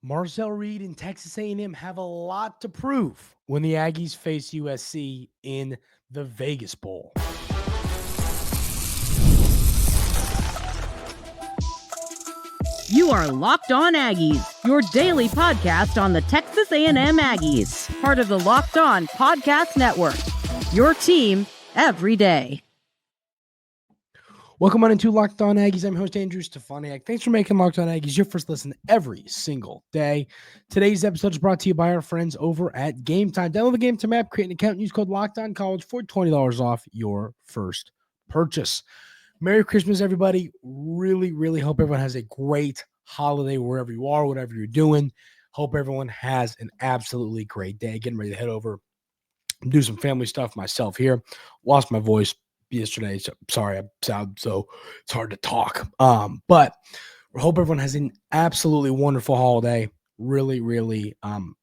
Marcel Reed and Texas A&M have a lot to prove when the Aggies face USC in the Vegas Bowl. You are Locked On Aggies, your daily podcast on the Texas A&M Aggies, part of the Locked On Podcast Network, your team every day. Welcome on into Locked On Aggies. I'm host Andrew Stefaniak. Thanks for making Locked On Aggies your first listen every single day. Today's episode is brought to you by our friends over at Game Time. Download the Game Time app, create an account, and use code LOCKEDONCollege for $20 off your first purchase. Merry Christmas, everybody. Really hope everyone has a great holiday wherever you are, whatever you're doing. Hope everyone has an absolutely great day. Getting ready to head over and do some family stuff myself here. Lost my voice yesterday, so sorry I sound so it's hard to talk. But we hope everyone has an absolutely wonderful holiday. Really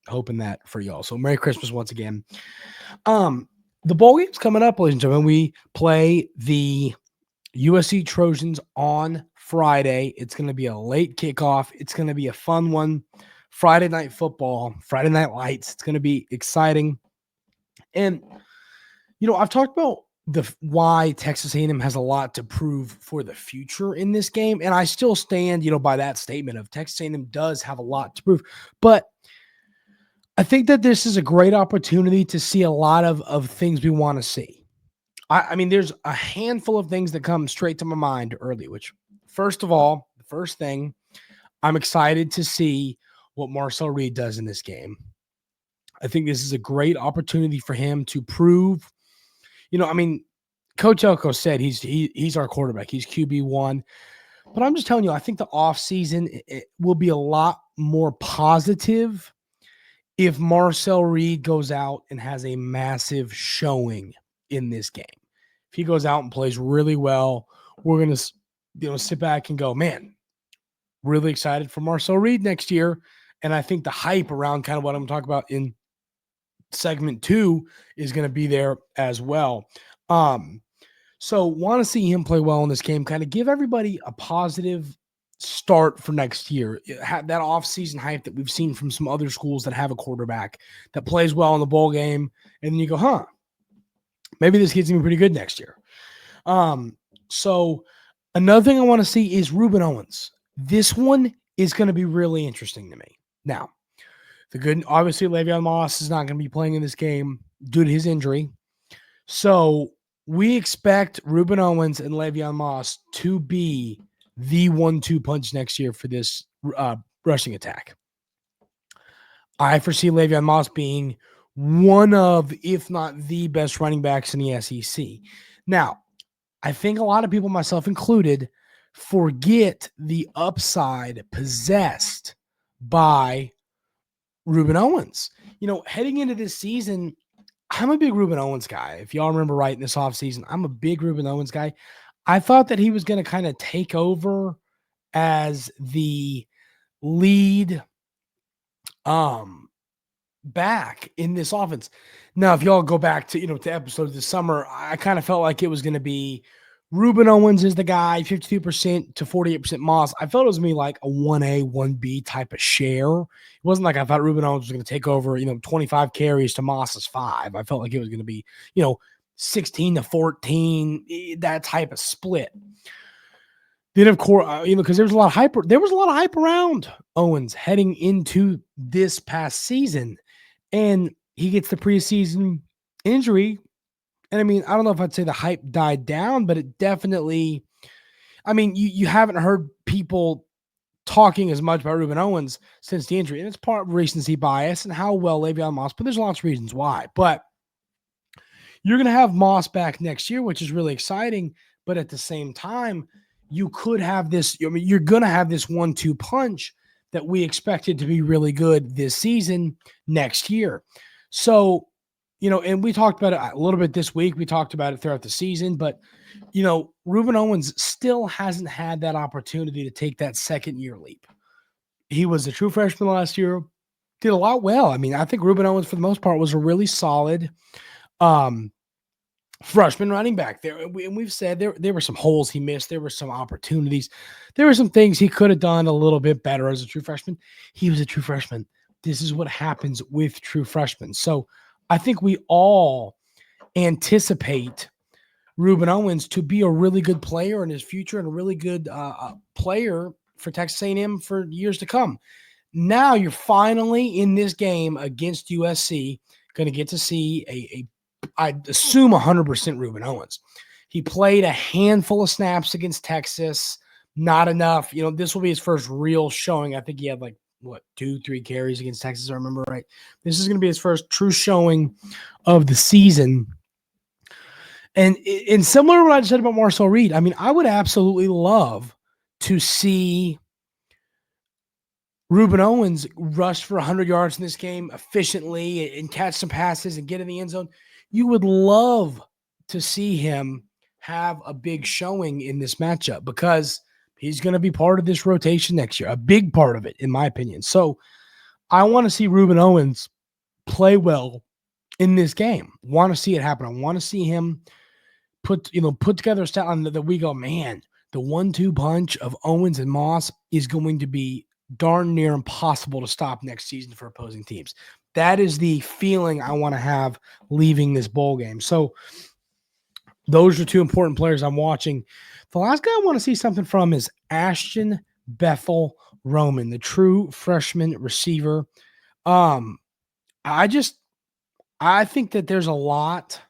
hoping that for y'all. So Merry Christmas once again. The bowl game's coming up, ladies and gentlemen. We play the USC Trojans on Friday. It's going to be a late kickoff. It's going to be a fun one. Friday night football, Friday night lights. It's going to be exciting. And I've talked about why Texas A&M has a lot to prove for the future in this game, and I still stand, by that statement of Texas A&M does have a lot to prove. But I think that this is a great opportunity to see a lot of things we want to see. I mean, there's a handful of things that come straight to my mind early, which, first of all, the first thing, I'm excited to see what Marcel Reed does in this game. I think this is a great opportunity for him to prove, Coach Elko said he's our quarterback. He's QB1. But I'm just telling you, I think the offseason it will be a lot more positive if Marcel Reed goes out and has a massive showing in this game. If he goes out and plays really well, we're going to sit back and go, man, really excited for Marcel Reed next year. And I think the hype around kind of what I'm talking about in segment 2 is going to be there as well. So want to see him play well in this game, kind of give everybody a positive start for next year. Have that offseason hype that we've seen from some other schools that have a quarterback that plays well in the bowl game. And then you go, maybe this kid's going to be pretty good next year. So another thing I want to see is Rueben Owens. This one is going to be really interesting to me. Now, obviously, Le'Veon Moss is not going to be playing in this game due to his injury. So we expect Rueben Owens and Le'Veon Moss to be the 1-2 punch next year for this rushing attack. I foresee Le'Veon Moss being one of, if not the best running backs in the SEC. Now, I think a lot of people, myself included, forget the upside possessed by Rueben Owens. Heading into this season, I'm a big Rueben Owens guy. If y'all remember right in this offseason, I'm a big Rueben Owens guy. I thought that he was going to kind of take over as the lead back in this offense. Now, if y'all go back to, to episodes this summer, I kind of felt like it was going to be Rueben Owens is the guy, 52% to 48% Moss. I felt it was going to be like a 1A, 1B type of share. It wasn't like I thought Rueben Owens was going to take over, 25 carries to Moss's 5. I felt like it was going to be, 16 to 14, that type of split. Then, of course, because there was a lot of hype around Owens heading into this past season. And he gets the preseason injury. And I don't know if I'd say the hype died down, but it definitely, you haven't heard people talking as much about Rueben Owens since the injury. And it's part of recency bias and how well Le'Veon Moss, but there's lots of reasons why. But you're going to have Moss back next year, which is really exciting. But at the same time, you could have this, you're going to have this 1-2 punch that we expected to be really good this season next year. So, and we talked about it a little bit this week. We talked about it throughout the season, but, Rueben Owens still hasn't had that opportunity to take that second year leap. He was a true freshman last year, did a lot well. I think Rueben Owens, for the most part, was a really solid freshman running back. We've said there were some holes he missed. There were some opportunities. There were some things he could have done a little bit better as a true freshman. He was a true freshman. This is what happens with true freshmen. So I think we all anticipate Rueben Owens to be a really good player in his future and a really good player for Texas A&M for years to come. Now you're finally in this game against USC going to get to see I'd assume 100% Rueben Owens. He played a handful of snaps against Texas, not enough. This will be his first real showing. I think he had 2-3 carries against Texas, I remember right. This is going to be his first true showing of the season. And similar to what I just said about Marcel Reed, I mean, I would absolutely love to see Rueben Owens rush for 100 yards in this game efficiently and catch some passes and get in the end zone. You would love to see him have a big showing in this matchup because he's going to be part of this rotation next year, a big part of it, in my opinion. So I want to see Rueben Owens play well in this game. Want to see it happen. I want to see him put together a stat line that we go, man, the 1-2 punch of Owens and Moss is going to be darn near impossible to stop next season for opposing teams. That is the feeling I want to have leaving this bowl game. So those are two important players I'm watching. The last guy I want to see something from is Ashton Bethel Roman, the true freshman receiver. I think that there's a lot.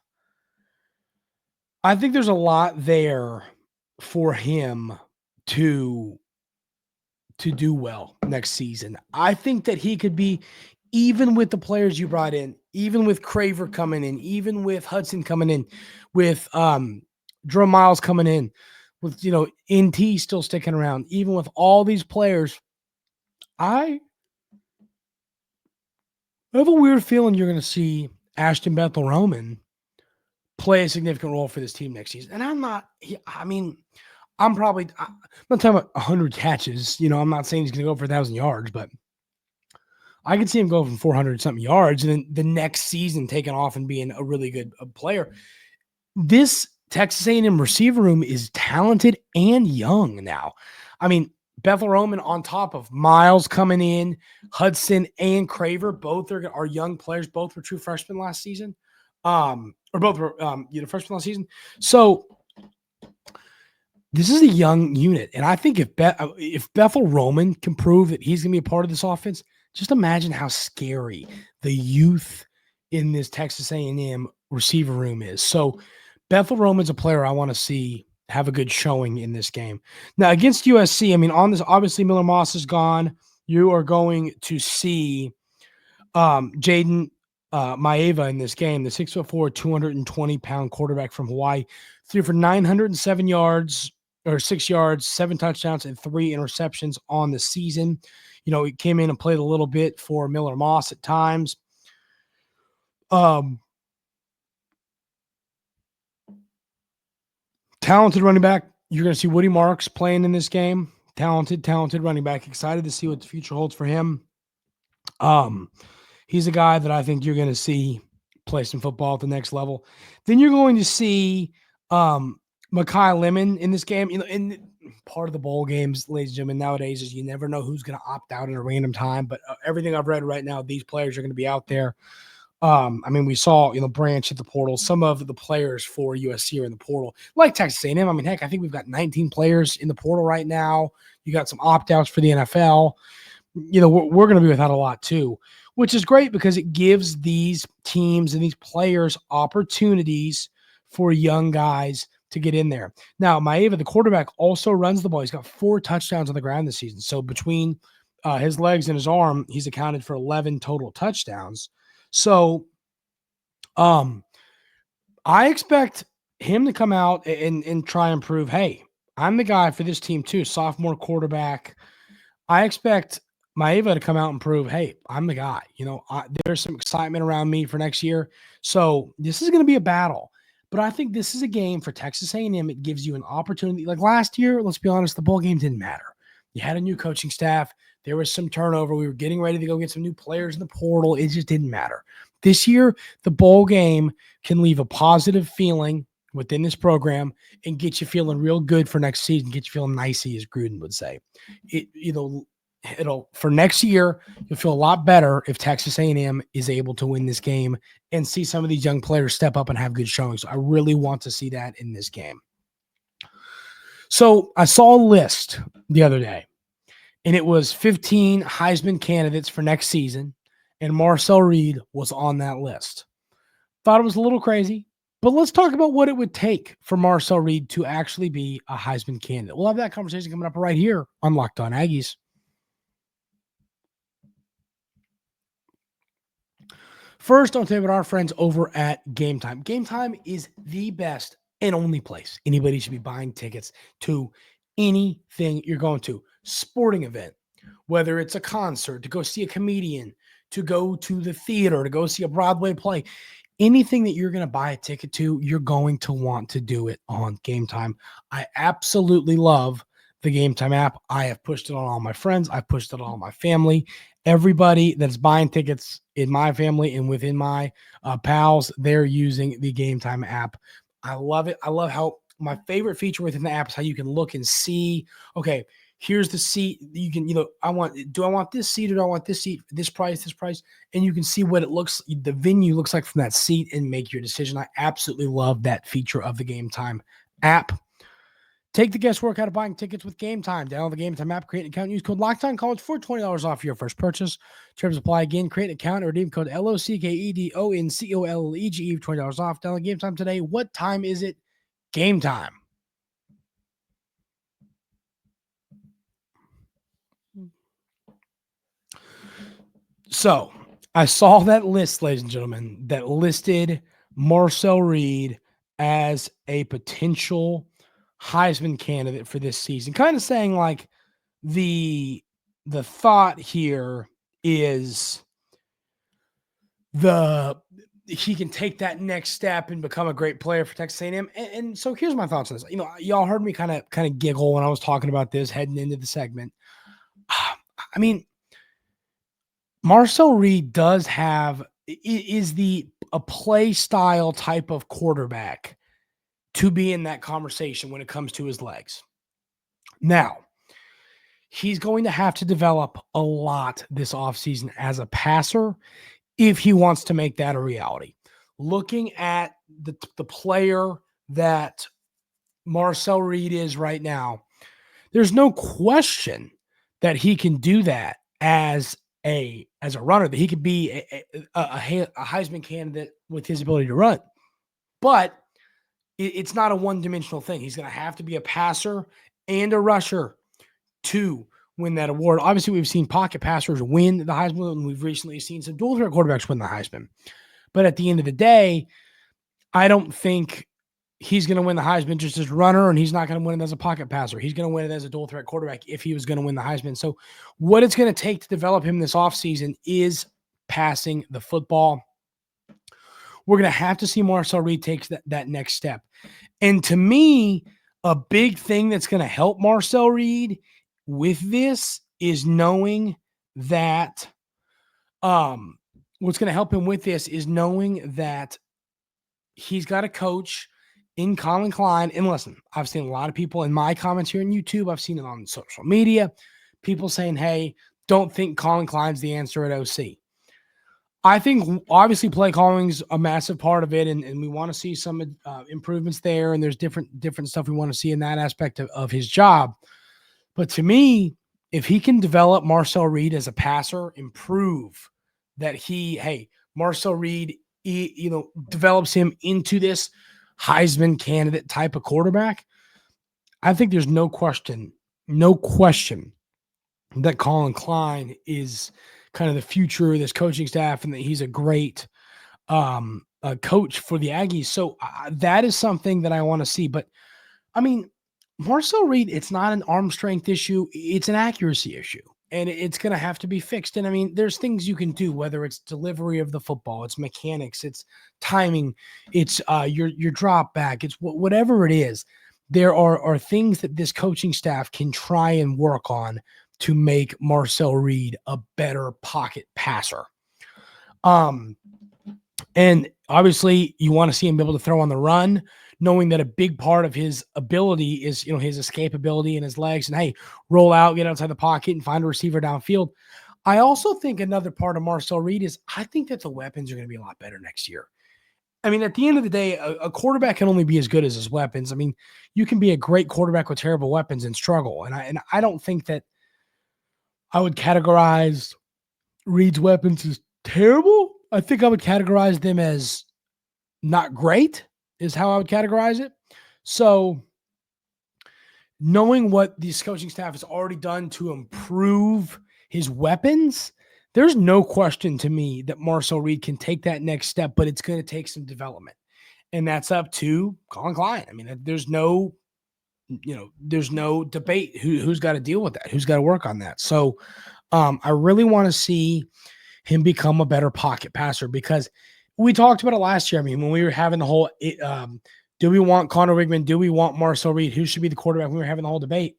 I think there's a lot there for him to do well next season. I think that he could be, even with the players you brought in, even with Craver coming in, even with Hudson coming in, with Jerome Miles coming in, with NT still sticking around, even with all these players, I have a weird feeling you're going to see Ashton Bethel Roman play a significant role for this team next season. And I'm not talking about 100 catches. I'm not saying he's going to go for 1,000 yards, but I could see him go from 400 something yards and then the next season taking off and being a really good player. This Texas A&M receiver room is talented and young now. I mean, Bethel Roman on top of Miles coming in, Hudson and Craver, both are young players. Both were true freshmen last season. Or both were freshmen last season. So this is a young unit. And I think if Bethel Roman can prove that he's going to be a part of this offense, just imagine how scary the youth in this Texas A&M receiver room is. So Bethel Roman's a player I want to see have a good showing in this game. Now, against USC, I mean, on this, obviously Miller Moss is gone. You are going to see Jaden Maeva in this game, the 6'4", 220-pound quarterback from Hawaii, threw for 907 yards or 6 yards, 7 touchdowns, and 3 interceptions on the season. He came in and played a little bit for Miller Moss at times. Talented running back. You're going to see Woody Marks playing in this game. Talented running back. Excited to see what the future holds for him. He's a guy that I think you're going to see play some football at the next level. Then you're going to see Mekhi Lemon in this game. And part of the bowl games, ladies and gentlemen, nowadays is you never know who's going to opt out at a random time. But everything I've read right now, these players are going to be out there. We saw, Branch at the portal. Some of the players for USC are in the portal, like Texas A&M. I think we've got 19 players in the portal right now. You got some opt-outs for the NFL. We're going to be without a lot too, which is great because it gives these teams and these players opportunities for young guys to get in there. Now, Maeva, the quarterback, also runs the ball. He's got 4 touchdowns on the ground this season. So between his legs and his arm, he's accounted for 11 total touchdowns. So I expect him to come out and try and prove, hey, I'm the guy for this team too, sophomore quarterback. I expect Maeva to come out and prove, hey, I'm the guy. There's some excitement around me for next year. So this is going to be a battle. But I think this is a game for Texas A&M. It gives you an opportunity. Like last year, let's be honest, the bowl game didn't matter. You had a new coaching staff. There was some turnover. We were getting ready to go get some new players in the portal. It just didn't matter. This year, the bowl game can leave a positive feeling within this program and get you feeling real good for next season, get you feeling nicey, as Gruden would say. It'll for next year, you'll feel a lot better if Texas A&M is able to win this game and see some of these young players step up and have good showings. So I really want to see that in this game. So I saw a list the other day, and it was 15 Heisman candidates for next season, and Marcel Reed was on that list. Thought it was a little crazy, but let's talk about what it would take for Marcel Reed to actually be a Heisman candidate. We'll have that conversation coming up right here on Locked On Aggies. First, I'll tell you about our friends over at Game Time. Game Time is the best and only place anybody should be buying tickets to anything you're going to. Sporting event, whether it's a concert, to go see a comedian, to go to the theater, to go see a Broadway play. Anything that you're going to buy a ticket to, you're going to want to do it on Game Time. I absolutely love the Game Time app. I have pushed it on all my friends. I've pushed it on all my family. Everybody that's buying tickets in my family and within my pals, they're using the Game Time app. I love it. I love how my favorite feature within the app is how you can look and see, okay, here's the seat. You can, do I want this seat or do I want this seat, this price, and you can see what it looks, the venue looks like from that seat and make your decision. I absolutely love that feature of the Game Time app. Take the guesswork out of buying tickets with Game Time. Download the Game Time app, create an account, use code LOCKEDONCollege for $20 off your first purchase. Terms apply. Again, create an account and redeem code LOCKEDONCOLLEGE for $20 off. Download Game Time today. What time is it? Game time. So I saw that list, ladies and gentlemen, that listed Marcel Reed as a potential Heisman candidate for this season, kind of saying like the thought here is he can take that next step and become a great player for Texas A&M. And so here's my thoughts on this. Y'all heard me kind of giggle when I was talking about this heading into the segment. I mean, Marcel Reed is a play style type of quarterback to be in that conversation when it comes to his legs. Now, he's going to have to develop a lot this offseason as a passer if he wants to make that a reality. Looking at the player that Marcel Reed is right now, there's no question that he can do that as a runner, that he could be a Heisman candidate with his ability to run. But it's not a one-dimensional thing. He's going to have to be a passer and a rusher to win that award. Obviously, we've seen pocket passers win the Heisman, and we've recently seen some dual-threat quarterbacks win the Heisman. But at the end of the day, I don't think he's going to win the Heisman just as a runner, and he's not going to win it as a pocket passer. He's going to win it as a dual-threat quarterback if he was going to win the Heisman. So what it's going to take to develop him this offseason is passing the football. We're going to have to see Marcel Reed take that next step. And to me, a big thing that's going to help Marcel Reed with this is knowing that what's going to help him with this is knowing that he's got a coach in Collin Klein. And listen, I've seen a lot of people in my comments here on YouTube. I've seen it on social media. People saying, hey, don't think Collin Klein's the answer at OC. I think obviously play calling is a massive part of it, and we want to see some improvements there, and there's different stuff we want to see in that aspect of his job. But to me, if he can develop Marcel Reed as a passer, improve that Marcel Reed, develops him into this Heisman candidate type of quarterback, I think there's no question that Collin Klein is kind of the future of this coaching staff and that he's a great coach for the Aggies. So that is something that I want to see. But, I mean, Marcel Reed, it's not an arm strength issue. It's an accuracy issue, and it's going to have to be fixed. And, I mean, there's things you can do, whether it's delivery of the football, it's mechanics, it's timing, it's your drop back, it's whatever it is. There are things that this coaching staff can try and work on to make Marcel Reed a better pocket passer. And obviously you want to see him be able to throw on the run, knowing that a big part of his ability is, his escapability and his legs and, hey, roll out, get outside the pocket and find a receiver downfield. I also think another part of Marcel Reed is I think that the weapons are going to be a lot better next year. I mean, at the end of the day, a quarterback can only be as good as his weapons. I mean, you can be a great quarterback with terrible weapons and struggle. And I don't think that I would categorize Reed's weapons as terrible. I think I would categorize them as not great is how I would categorize it. So knowing what this coaching staff has already done to improve his weapons, there's no question to me that Marcel Reed can take that next step, but it's going to take some development. And that's up to Collin Klein. I mean, there's no debate who's got to deal with that, who's got to work on that. So I really want to see him become a better pocket passer because we talked about it last year. I mean, when we were having the whole, do we want Connor Wigman? Do we want Marcel Reed? Who should be the quarterback? We were having the whole debate.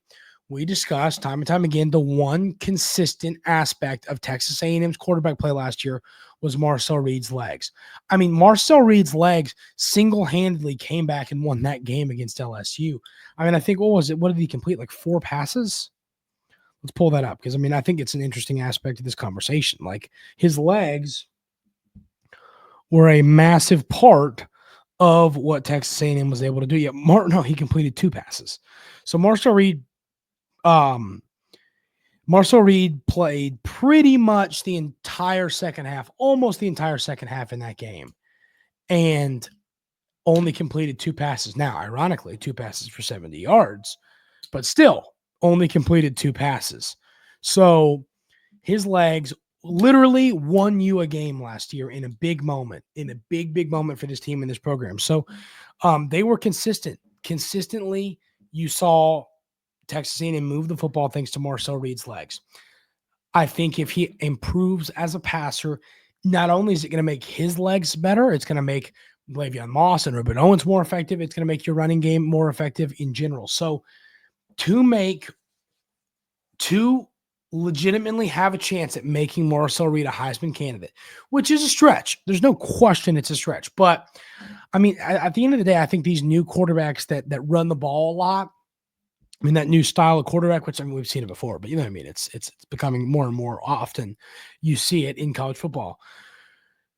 We discussed time and time again, the one consistent aspect of Texas A&M's quarterback play last year was Marcel Reed's legs. I mean, Marcel Reed's legs single-handedly came back and won that game against LSU. I mean, I think, what did he complete? Like 4 passes? Let's pull that up because, I mean, I think it's an interesting aspect of this conversation. Like, his legs were a massive part of what Texas A&M was able to do. Yeah, he completed 2 passes. So Marcel Reed played pretty much the entire second half, almost the entire second half in that game, and only completed 2 passes. Now, ironically, 2 passes for 70 yards, but still only completed 2 passes. So his legs literally won you a game last year in a big moment, in a big moment for this team and this program. So they were consistent. Consistently, you saw Texas A&M move the football thanks to Marcel Reed's legs. I think if he improves as a passer, not only is it going to make his legs better, it's going to make Le'Veon Moss and Ruben Owens more effective. It's going to make your running game more effective in general. So to legitimately have a chance at making Marcel Reed a Heisman candidate, which is a stretch. There's no question it's a stretch. But, I mean, at the end of the day, I think these new quarterbacks that run the ball a lot, I mean, that new style of quarterback, which, I mean, we've seen it before, but you know what I mean? It's becoming more and more often you see it in college football.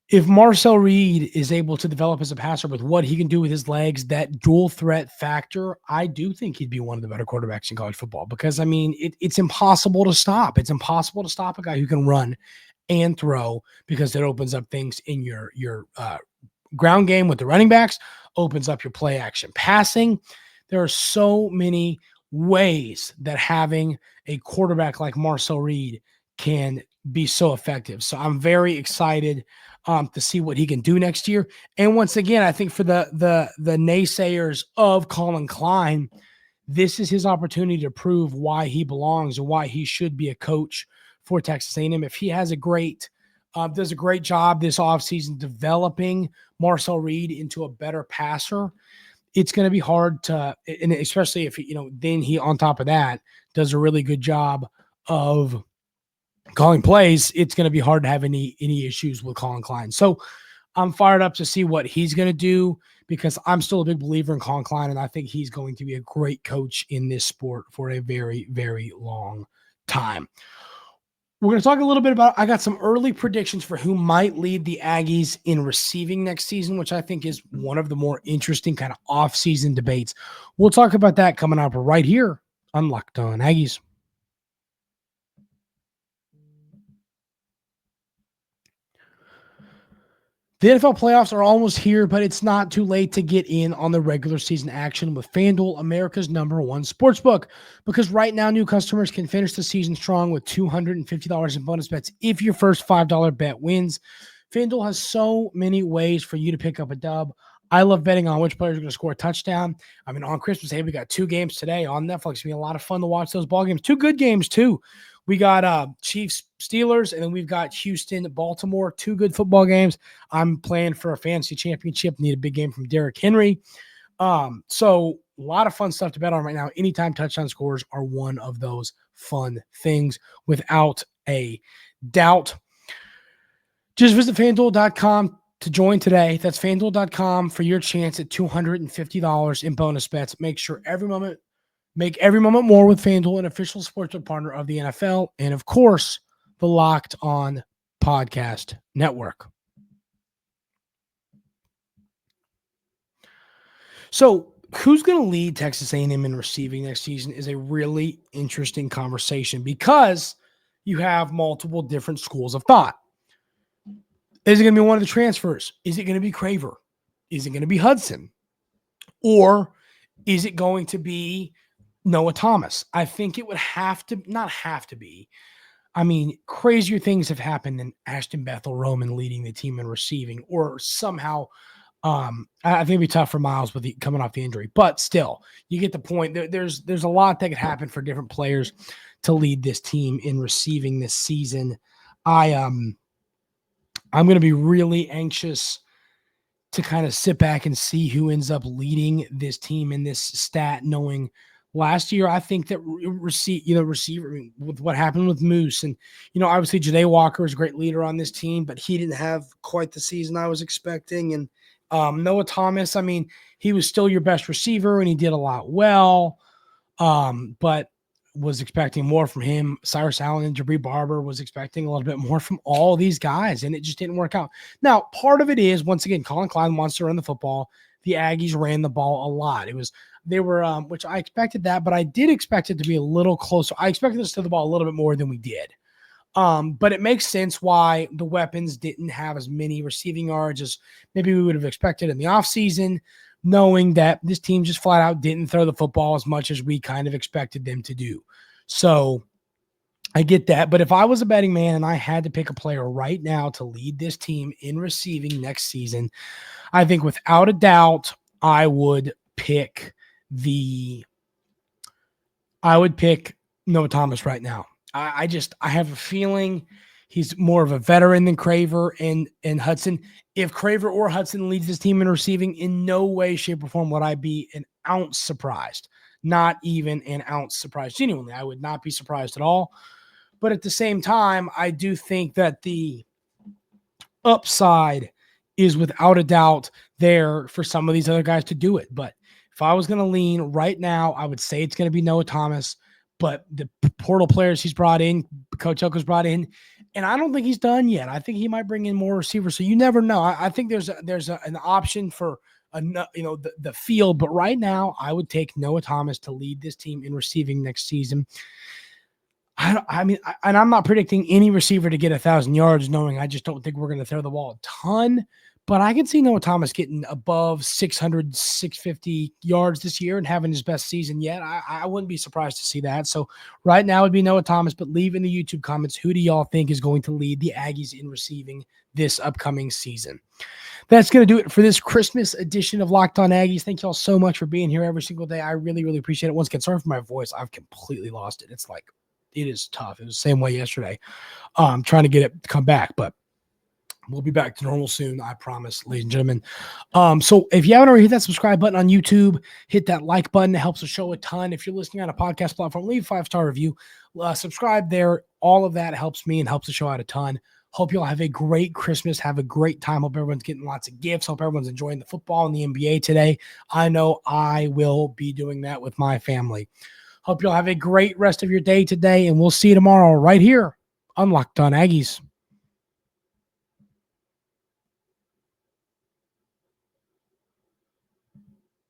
If Marcel Reed is able to develop as a passer with what he can do with his legs, that dual threat factor, I do think he'd be one of the better quarterbacks in college football because, I mean, it's impossible to stop. It's impossible to stop a guy who can run and throw because it opens up things in your ground game with the running backs, opens up your play action passing. There are so many ways that having a quarterback like Marcel Reed can be so effective. So I'm very excited to see what he can do next year. And once again, I think for the naysayers of Collin Klein, this is his opportunity to prove why he belongs and why he should be a coach for Texas A&M. If he has does a great job this offseason developing Marcel Reed into a better passer, it's going to be hard to, and especially if, then he, on top of that, does a really good job of calling plays, it's going to be hard to have any issues with Collin Klein. So I'm fired up to see what he's going to do because I'm still a big believer in Collin Klein, and I think he's going to be a great coach in this sport for a very, very long time. We're going to talk a little bit about, I got some early predictions for who might lead the Aggies in receiving next season, which I think is one of the more interesting kind of off-season debates. We'll talk about that coming up right here on Locked On Aggies. The NFL playoffs are almost here, but it's not too late to get in on the regular season action with FanDuel, America's #1 sportsbook. Because right now, new customers can finish the season strong with $250 in bonus bets if your first $5 bet wins. FanDuel has so many ways for you to pick up a dub. I love betting on which players are going to score a touchdown. I mean, on Christmas Day, we got 2 games today on Netflix. It's going to be a lot of fun to watch those ball games. 2 good games, too. We got Chiefs, Steelers, and then we've got Houston, Baltimore. 2 good football games. I'm playing for a fantasy championship. Need a big game from Derrick Henry. So a lot of fun stuff to bet on right now. Anytime touchdown scores are one of those fun things without a doubt. Just visit FanDuel.com to join today. That's FanDuel.com for your chance at $250 in bonus bets. Make every moment more with FanDuel, an official sportsbook partner of the NFL, and of course, the Locked On Podcast Network. So, who's going to lead Texas A&M in receiving next season is a really interesting conversation because you have multiple different schools of thought. Is it going to be one of the transfers? Is it going to be Craver? Is it going to be Hudson? Or is it going to be Noah Thomas? I think it would not have to be. I mean, crazier things have happened than Ashton Bethel-Roman leading the team in receiving, or somehow I think it'd be tough for Miles coming off the injury, but still, you get the point. There's a lot that could happen for different players to lead this team in receiving this season. I'm going to be really anxious to kind of sit back and see who ends up leading this team in this stat, knowing last year, I think that receiver, with what happened with Moose, and, obviously Janae Walker is a great leader on this team, but he didn't have quite the season I was expecting. And Noah Thomas, I mean, he was still your best receiver and he did a lot well, but was expecting more from him. Cyrus Allen and Jabri Barber was expecting a little bit more from all these guys, and it just didn't work out. Now, part of it is, once again, Collin Klein wants to run the football. The Aggies ran the ball a lot. Which I expected that, but I did expect it to be a little closer. I expected us to the ball a little bit more than we did. But it makes sense why the weapons didn't have as many receiving yards as maybe we would have expected in the offseason, knowing that this team just flat out didn't throw the football as much as we kind of expected them to do. So I get that. But if I was a betting man and I had to pick a player right now to lead this team in receiving next season, I think without a doubt, I would pick Noah Thomas right now. I have a feeling he's more of a veteran than Craver and Hudson. If Craver or Hudson leads this team in receiving, in no way, shape, or form would I be an ounce surprised. Not even an ounce surprised. Genuinely, I would not be surprised at all. But at the same time, I do think that the upside is without a doubt there for some of these other guys to do it. But if I was going to lean right now, I would say it's going to be Noah Thomas. But the portal players he's brought in, Coach Elko's brought in, and I don't think he's done yet. I think he might bring in more receivers. So you never know. I think there's an option for the field. But right now, I would take Noah Thomas to lead this team in receiving next season. And I'm not predicting any receiver to get 1,000 yards, knowing I just don't think we're going to throw the ball a ton. But I can see Noah Thomas getting above 600, 650 yards this year and having his best season yet. I wouldn't be surprised to see that. So right now it would be Noah Thomas, but leave in the YouTube comments, who do y'all think is going to lead the Aggies in receiving this upcoming season? That's going to do it for this Christmas edition of Locked On Aggies. Thank y'all so much for being here every single day. I really, really appreciate it. Once again, sorry for my voice. I've completely lost it. It is tough. It was the same way yesterday. Trying to get it to come back, but we'll be back to normal soon, I promise, ladies and gentlemen. So if you haven't already hit that subscribe button on YouTube, hit that like button. It helps the show a ton. If you're listening on a podcast platform, leave a 5-star review. Subscribe there. All of that helps me and helps the show out a ton. Hope you all have a great Christmas. Have a great time. Hope everyone's getting lots of gifts. Hope everyone's enjoying the football and the NBA today. I know I will be doing that with my family. Hope you all have a great rest of your day today, and we'll see you tomorrow right here on Locked On Aggies.